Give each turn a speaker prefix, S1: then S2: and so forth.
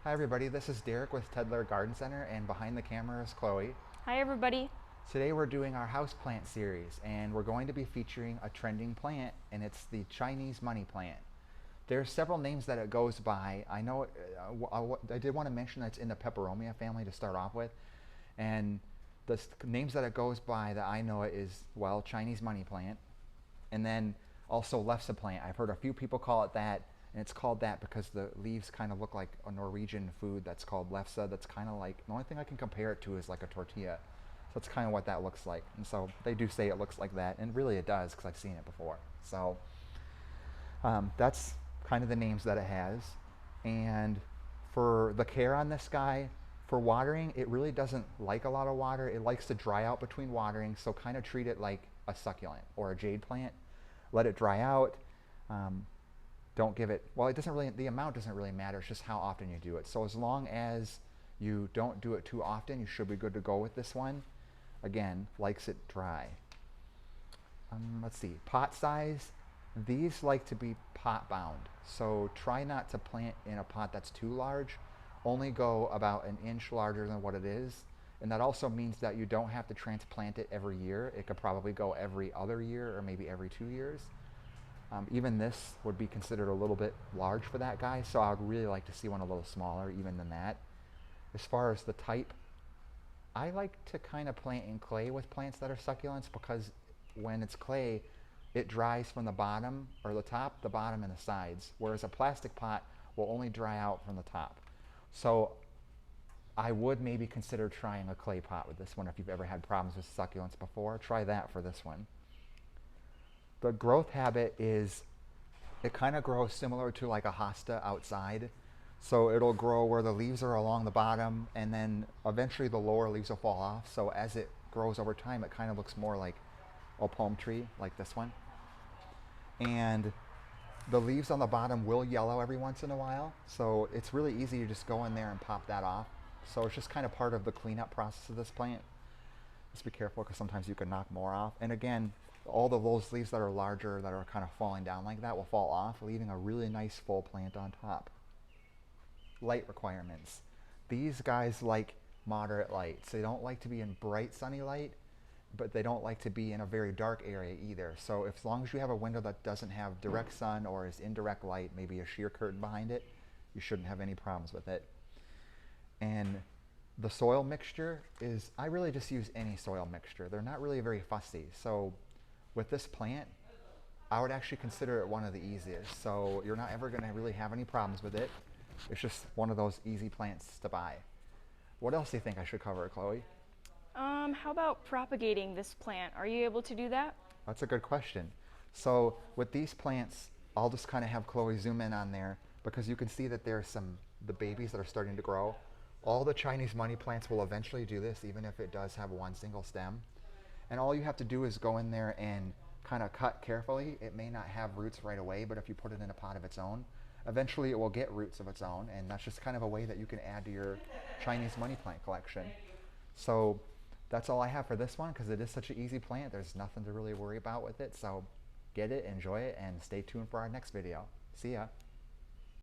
S1: Hi everybody, this is Derek with Lare Garden Center, and behind the camera is Chloe.
S2: Hi everybody.
S1: Today we're doing our houseplant series, and we're going to be featuring a trending plant, and it's the Chinese money plant. There's several names that it goes by. I know I did want to mention that it's in the Peperomia family to start off with, and the names that it goes by that I know it is, well, Chinese money plant, and then also lefse plant. I've heard a few people call it that, and it's called that because the leaves kind of look like a Norwegian food that's called lefse. That's kind of like, the only thing I can compare it to is like a tortilla. So that's kind of what that looks like. And so they do say it looks like that, and really it does because I've seen it before. So that's kind of the names that it has. And for the care on this guy, for watering, it really doesn't like a lot of water. It likes to dry out between watering, so kind of treat it like a succulent or a jade plant. Let it dry out. Don't give it, well, it doesn't really, the amount doesn't really matter, it's just how often you do it. So as long as you don't do it too often, you should be good to go with this one. Again, likes it dry. Let's see, pot size. These like to be pot bound, so try not to plant in a pot that's too large. Only go about an inch larger than what it is, and that also means that you don't have to transplant it every year. It could probably go every other year or maybe every 2 years. Even this would be considered a little bit large for that guy, so I would really like to see one a little smaller even than that. As far as the type, I like to kind of plant in clay with plants that are succulents, because when it's clay, it dries from the bottom, or the top, the bottom, and the sides, whereas a plastic pot will only dry out from the top. So I would maybe consider trying a clay pot with this one. If you've ever had problems with succulents before, try that for this one. The growth habit is, it kind of grows similar to like a hosta outside. So it'll grow where the leaves are along the bottom, and then eventually the lower leaves will fall off. So as it grows over time, it kind of looks more like a palm tree, like this one. And the leaves on the bottom will yellow every once in a while. So it's really easy to just go in there and pop that off. So it's just kind of part of the cleanup process of this plant. Just be careful, because sometimes you can knock more off. And again, all of those leaves that are larger, that are kind of falling down like that, will fall off, leaving a really nice full plant on top. Light requirements. These guys like moderate light. So they don't like to be in bright sunny light, but they don't like to be in a very dark area either. So as long as you have a window that doesn't have direct sun or is indirect light, maybe a sheer curtain behind it, you shouldn't have any problems with it. And the soil mixture is, I really just use any soil mixture. They're not really very fussy. So with this plant, I would actually consider it one of the easiest. So you're not ever going to really have any problems with it. It's just one of those easy plants to buy. What else do you think I should cover, Chloe?
S2: How about propagating this plant? Are you able to do that?
S1: That's a good question. So with these plants, I'll just kind of have Chloe zoom in on there, because you can see that there's the babies that are starting to grow. All the Chinese money plants will eventually do this, even if it does have one single stem. And all you have to do is go in there and kind of cut carefully. It may not have roots right away, but if you put it in a pot of its own, eventually it will get roots of its own, and that's just kind of a way that you can add to your Chinese money plant collection. So that's all I have for this one, because it is such an easy plant. There's nothing to really worry about with it. So get it, enjoy it, and stay tuned for our next video. See ya.